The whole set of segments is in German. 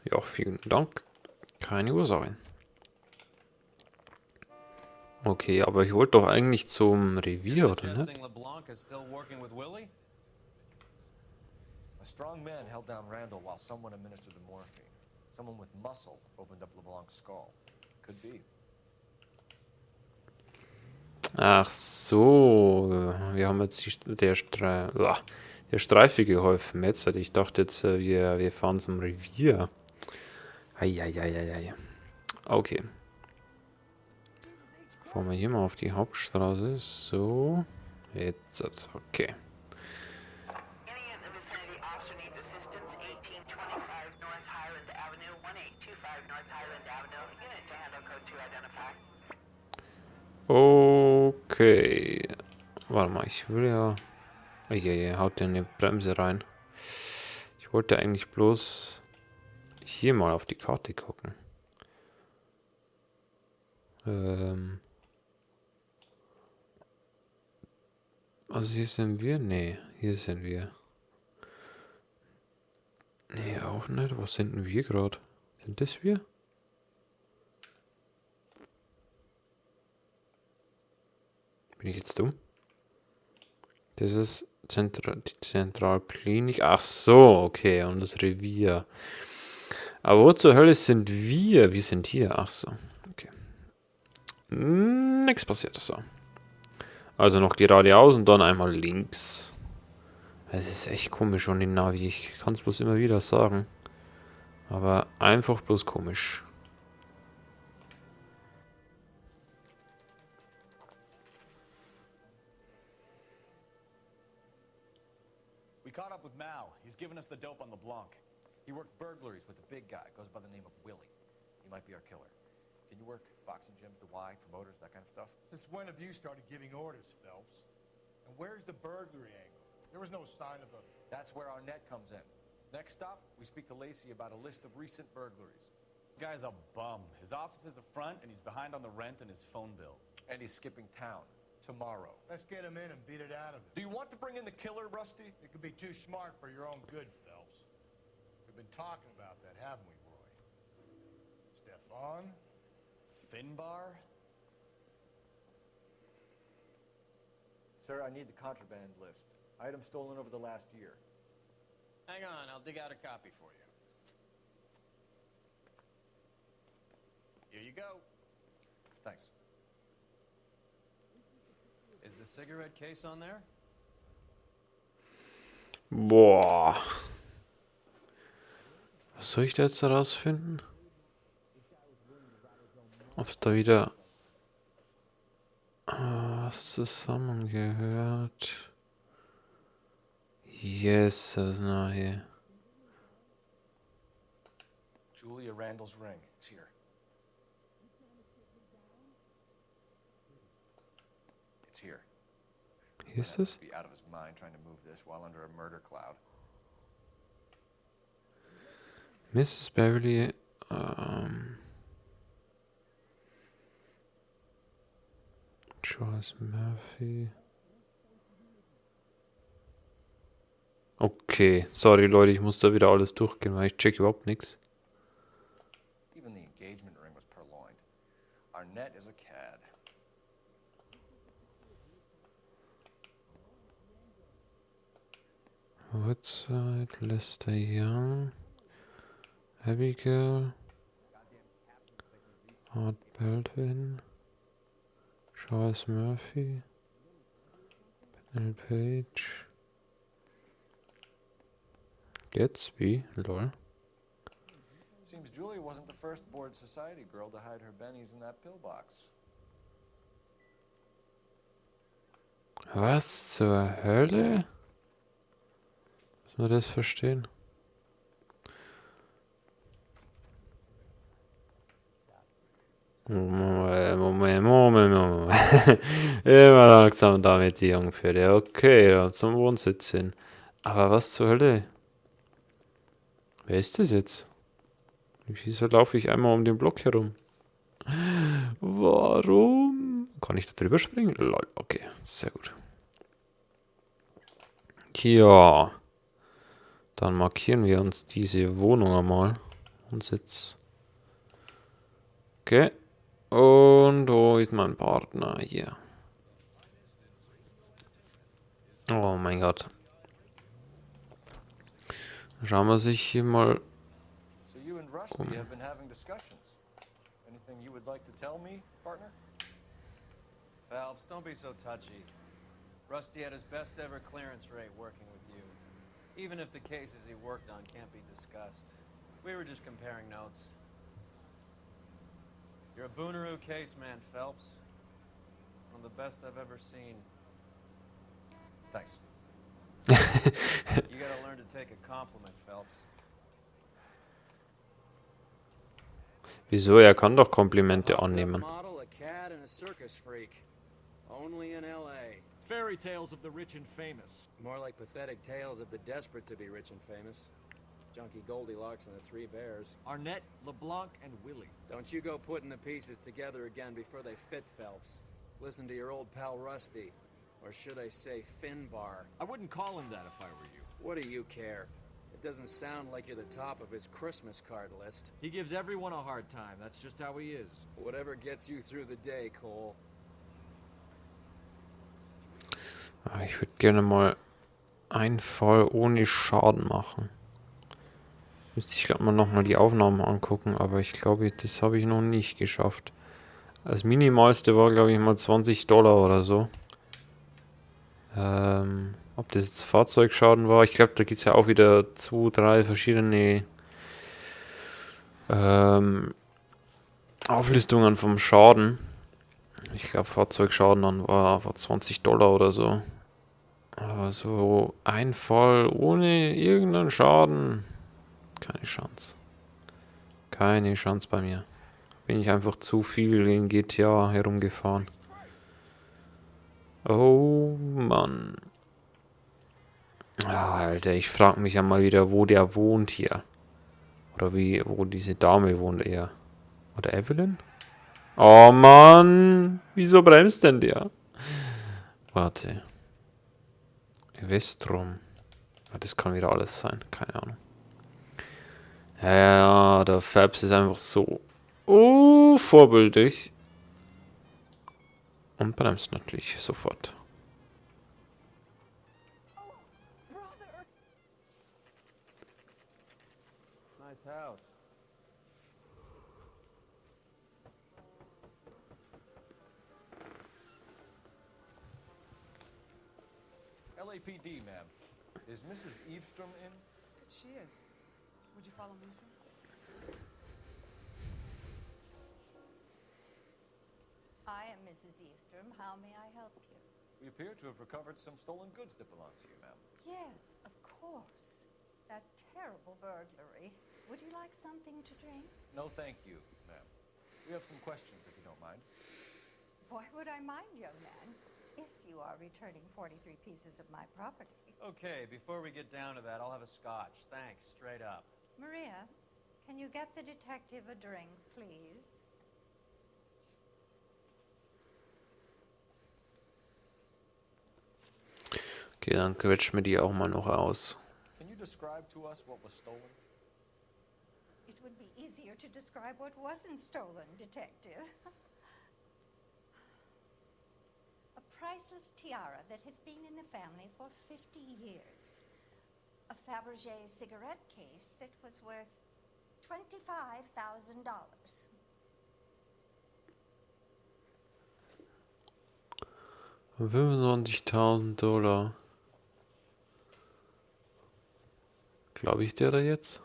Ja, vielen Dank. Keine Ursache. Okay, aber ich wollte doch eigentlich zum Revier, oder nicht? LeBlanc is still working with Willie? A strong man held down Randall while someone administered the morphine. Someone with muscle opened up LeBlanc's skull. Could be. Ach so, wir haben jetzt der Streife geholfen. Jetzt, ich dachte jetzt, wir fahren zum Revier. Eieieiei. Okay. Fahren wir hier mal auf die Hauptstraße. So. Jetzt, okay. Any in the vicinity officer needs assistance, 1825 North Highland Avenue, 1825 North Highland Avenue. Unit to handle code 2 identified. Okay. Warte mal, ich will ja... Eieiei, haut in die Bremse rein. Ich wollte eigentlich bloß hier mal auf die Karte gucken. Also hier sind wir? Nee, hier sind wir. Nee, auch nicht. Was sind denn wir gerade? Sind das wir? Bin ich jetzt dumm? Das ist die Zentralklinik. Ach so, okay. Und das Revier. Aber wo zur Hölle sind wir? Wir sind hier. Ach so. Okay. Nichts passiert. So. Also noch geradeaus und dann einmal links. Es ist echt komisch und die Navi. Ich kann es bloß immer wieder sagen. Aber einfach bloß komisch. We caught up with Mal. He's given us the dope on LeBlanc. He worked burglaries with a big guy. Goes by the name of Willie. He might be our killer. Can you work boxing gyms, the Y, promoters, that kind of stuff? Since when have you started giving orders, Phelps? And where's the burglary angle? There was no sign of a... That's where our net comes in. Next stop, we speak to Lacey about a list of recent burglaries. The guy's a bum. His office is a front, and he's behind on the rent and his phone bill. And he's skipping town tomorrow. Let's get him in and beat it out of him. Do you want to bring in the killer, Rusty? It could be too smart for your own good, Phelps. We've been talking about that, haven't we, Roy? Stefan? Finbar? Sir, I need the contraband list. Items stolen over the last year. Hang on, I'll dig out a copy for you. Here you go. Thanks. Is the cigarette case on there? Boah. Was soll ich da jetzt herausfinden? Ob es da wieder was zusammengehört. Jesus, na hier. Julia Randall's ring. It's here. It's here. Hier ist es? Be out of his mind trying to move this while under a murder cloud. Mrs. Beverly, Charles Murphy. Okay, sorry Leute, ich muss da wieder alles durchgehen, weil ich check überhaupt nichts. Even the engagement ring was purloined. Arnett is a cad. Woodside, Lester Young, Abigail, Art Baldwin, Charles Murphy, Penel Page, Gatsby, lol. Seems Julia wasn't the first bored society girl to hide her bennies in that pillbox. Was zur Hölle? Müssen wir das verstehen? Moment. Immer langsam damit, die Jungpferde. Okay, dann zum Wohnsitz hin. Aber was zur Hölle? Wer ist das jetzt? Wieso laufe ich einmal um den Block herum? Warum? Kann ich da drüber springen? Lol, okay, sehr gut. Ja. Dann markieren wir uns diese Wohnung einmal. Wohnsitz. Okay. Und wo ist mein Partner? Hier. Oh mein Gott. Schauen wir sich hier mal. So you and Rusty have been having discussions. Anything you would like to tell me, partner? Phelps, don't be so touchy. Rusty had his best ever clearance rate working with you. Even if the cases he worked on can't be discussed. We were just comparing notes. You're a Booneroo case man, Phelps. One of the best I've ever seen. Thanks. You gotta learn to take a compliment, Phelps. Wieso? Er kann doch Komplimente annehmen. Model, a cat, and a circus freak. Only in L.A. Fairy tales of the rich and famous. More like pathetic tales of the desperate to be rich and famous. Junkie Goldilocks and the Three Bears. Arnett, LeBlanc, and Willie. Don't you go putting the pieces together again before they fit, Phelps. Listen to your old pal Rusty. Or should I say Finbar. I wouldn't call him that if I were you. What do you care? It doesn't sound like you're the top of his Christmas card list. He gives everyone a hard time. That's just how he is. Whatever gets you through the day, Cole. Ich würde gerne mal einen Fall ohne Schaden machen. Müsste ich glaube mal nochmal die Aufnahmen angucken, aber ich glaube, das habe ich noch nicht geschafft. Das Minimalste war, glaube ich, mal $20 oder so. Ob das jetzt Fahrzeugschaden war, ich glaube, da gibt es ja auch wieder 2, 3 verschiedene Auflistungen vom Schaden. Ich glaube, Fahrzeugschaden dann war $20 oder so. Aber so ein Fall ohne irgendeinen Schaden, keine Chance. Keine Chance bei mir. Bin ich einfach zu viel in GTA herumgefahren. Oh Mann. Ah, Alter, ich frage mich ja mal wieder, wo der wohnt hier. Oder wo diese Dame wohnt eher. Oder Evelyn? Oh Mann. Wieso bremst denn der? Warte. Evestrom. Ja, das kann wieder alles sein. Keine Ahnung. Ja, der Fabs ist einfach so vorbildlich. Und bremst natürlich sofort. Nice house. LAPD, ma'am. Is Mrs. Evestrom in? She is. Would you follow me, sir? I am Mrs. Evestrom. How may I help you? We appear to have recovered some stolen goods that belong to you, ma'am. Yes, of course. That terrible burglary. Would you like something to drink? No, thank you, ma'am. We have some questions, if you don't mind. Why would I mind, young man, if you are returning 43 pieces of my property? Okay, before we get down to that, I'll have a scotch. Thanks, straight up. Maria, can you get the detective a drink, please? Okay, dann quetschen wir die auch mal noch aus. Can you describe to us what was stolen? It would be easier to describe what wasn't stolen, detective. A priceless tiara that has been in the family for 50 years. A Fabergé cigarette case that was worth $25,000. $25.000. Glaube ich der da jetzt?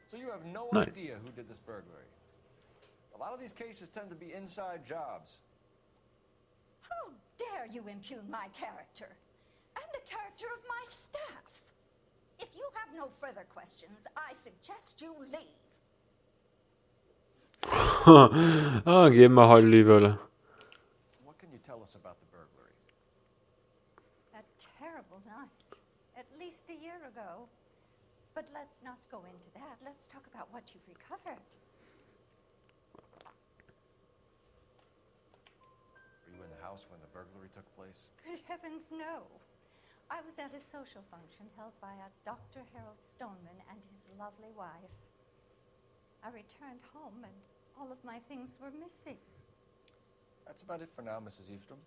So you have no Nein. idea who did this burglary? A lot of these cases tend to be inside jobs. How dare you impugn my character and the character of my staff? If you have no further questions, I suggest you leave. Gehen wir halt lieber. What can you tell us about the burglary? A terrible night, at least a year ago. But let's not go into that. Let's talk about what you've recovered. Were you in the house when the burglary took place? Good heavens, no. I was at a social function held by a Dr. Harold Stoneman and his lovely wife. I returned home and all of my things were missing. That's about it for now, Mrs. Evestrom.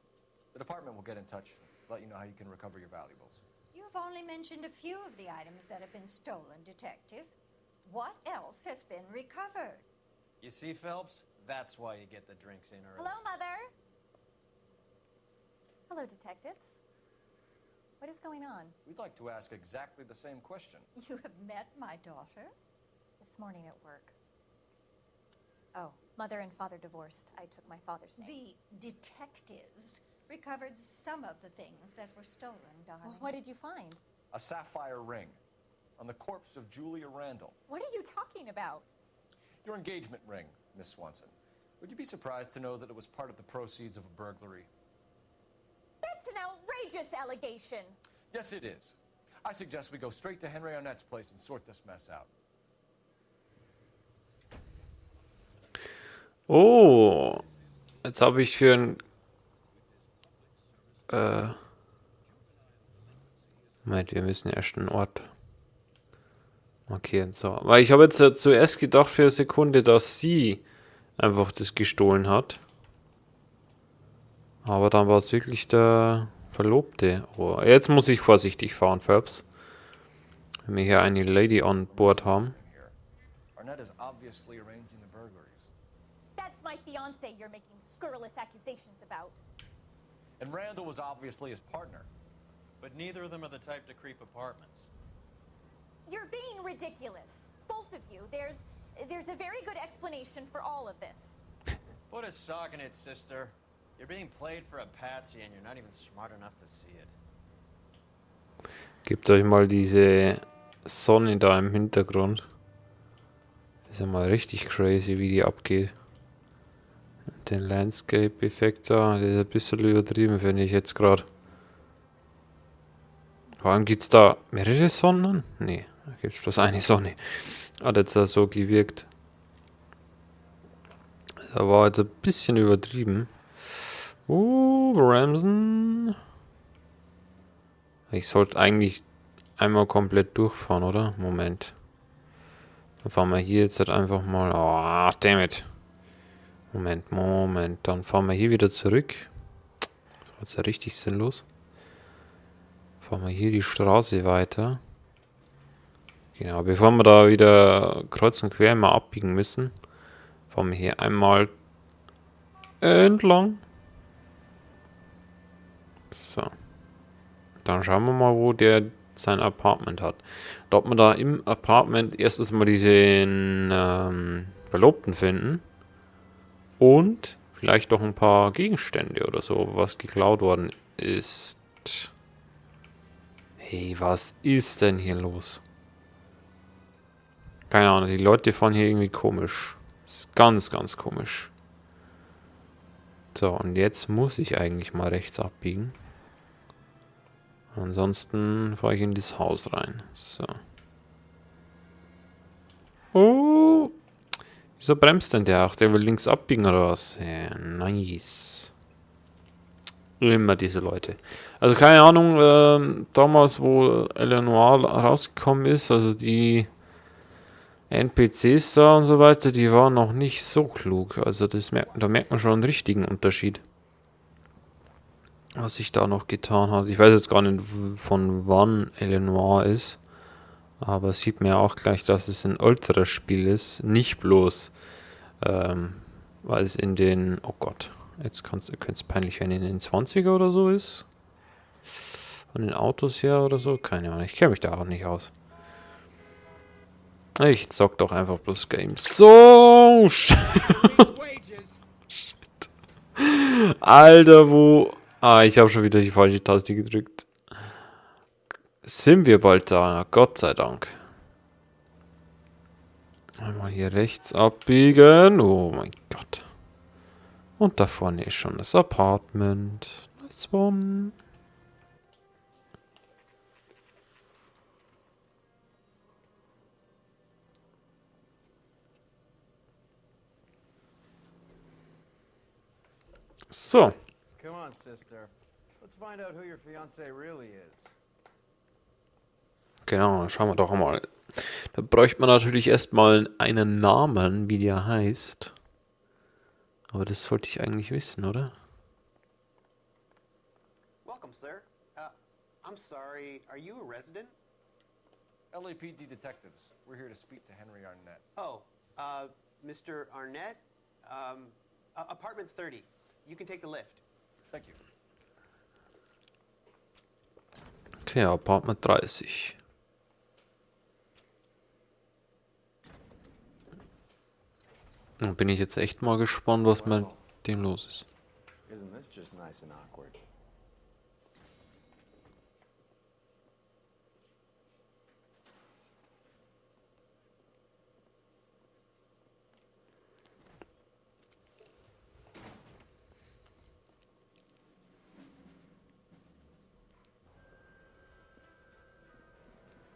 The department will get in touch, let you know how you can recover your valuables. You've only mentioned a few of the items that have been stolen, Detective. What else has been recovered? You see, Phelps? That's why you get the drinks in early. Hello, Mother. Hello, detectives. What is going on? We'd like to ask exactly the same question. You have met my daughter? This morning at work. Oh, Mother and Father divorced. I took my father's name. The detectives recovered some of the things that were stolen, darling. Well, what did you find? A sapphire ring on the corpse of Julia Randall. What are you talking about? Your engagement ring, Miss Swanson. Would you be surprised to know that it was part of the proceeds of a burglary? That's an outrageous allegation. Yes, it is. I suggest we go straight to Henry Arnett's place and sort this mess out. Oh, jetzt habe ich für ein... Moment, wir müssen erst einen Ort markieren. So, weil ich habe jetzt zuerst gedacht für eine Sekunde, dass sie einfach das gestohlen hat. Aber dann war es wirklich der Verlobte. Oh, jetzt muss ich vorsichtig fahren, Phelps. Wenn wir hier eine Lady on board haben. Arnett is obviously arranging the burglaries. That's my fiance you're making scurrilous accusations about. And Randall was obviously his partner. But neither of them are the type to creep apartments. You're being ridiculous. Both of you. There's a very good explanation for all of this. Put a sock in it, sister. You're being played for a patsy and you're not even smart enough to see it. Gebt euch mal diese Sonne da im Hintergrund. Das ist ja mal richtig crazy, wie die abgeht. Den Landscape-Effekt da, der ist ein bisschen übertrieben, finde ich jetzt gerade. Vor allem gibt es da mehrere Sonnen? Nee, da gibt es bloß eine Sonne. Hat jetzt da so gewirkt. Da war jetzt ein bisschen übertrieben. Bremsen. Ich sollte eigentlich einmal komplett durchfahren, oder? Moment. Dann fahren wir hier jetzt halt einfach mal... Oh, damn it. Moment. Dann fahren wir hier wieder zurück. Das war jetzt ja richtig sinnlos. Fahren wir hier die Straße weiter. Genau, bevor wir da wieder kreuz und quer mal abbiegen müssen, fahren wir hier einmal entlang. So. Dann schauen wir mal, wo der sein Apartment hat. Ob wir da im Apartment erstens mal diesen Verlobten finden. Und vielleicht noch ein paar Gegenstände oder so, was geklaut worden ist. Hey, was ist denn hier los? Keine Ahnung, die Leute fahren hier irgendwie komisch. Das ist ganz, ganz komisch. So, und jetzt muss ich eigentlich mal rechts abbiegen. Ansonsten fahre ich in das Haus rein. So. Oh! Wieso bremst denn der? Ach, der will links abbiegen oder was? Ja, nice. Immer diese Leute. Also keine Ahnung, damals wo Noire rausgekommen ist, also die NPCs da und so weiter, die waren noch nicht so klug. Also da merkt man schon einen richtigen Unterschied. Was sich da noch getan hat. Ich weiß jetzt gar nicht, von wann Noire ist. Aber sieht man ja auch gleich, dass es ein älteres Spiel ist. Nicht bloß, weil es in den... Oh Gott, jetzt könnte es peinlich werden, in den 20er oder so ist. Von den Autos her oder so. Keine Ahnung, ich kenne mich da auch nicht aus. Ich zock doch einfach bloß Games. So! Shit. Alter, wo... Ah, ich habe schon wieder die falsche Taste gedrückt. Sind wir bald da? Gott sei Dank. Einmal hier rechts abbiegen. Oh mein Gott. Und da vorne ist schon das Apartment. Nice one. So. Come on, sister. Let's find out who your fiance really is. Genau, schauen wir doch mal. Da bräuchte man natürlich erstmal einen Namen, wie der heißt. Aber das sollte ich eigentlich wissen, oder? Welcome, sir. I'm sorry, are you a resident? LAPD detectives. We're here to speak to Henry Arnett. Oh, Mr. Arnett? Apartment 30. You can take the lift. Thank you. Okay, Apartment 30. Dann bin ich jetzt echt mal gespannt, was mit dem los ist. Isn't this just nice and awkward?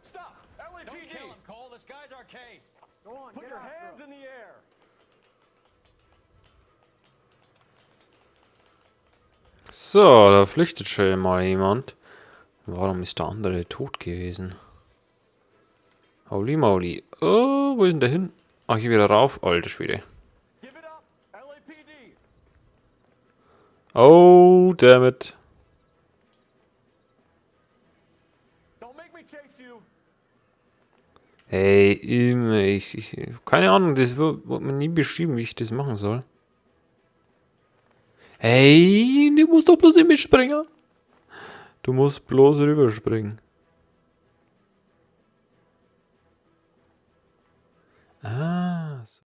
Stop! LAPD! Don't kill him, Cole. This guy's our case. Go on, Put get your after hands him. in the air! So, da flüchtet schon mal jemand. Warum ist der andere tot gewesen? Holy moly. Oh, wo ist denn der hin? Ach, hier wieder rauf. Alter Schwede. Give it up! LAPD! Oh, damn it. Don't make me chase you! Hey, keine Ahnung, das wurde mir nie beschrieben, wie ich das machen soll. Hey, du musst doch bloß in mich springen. Du musst bloß rüberspringen. Ah.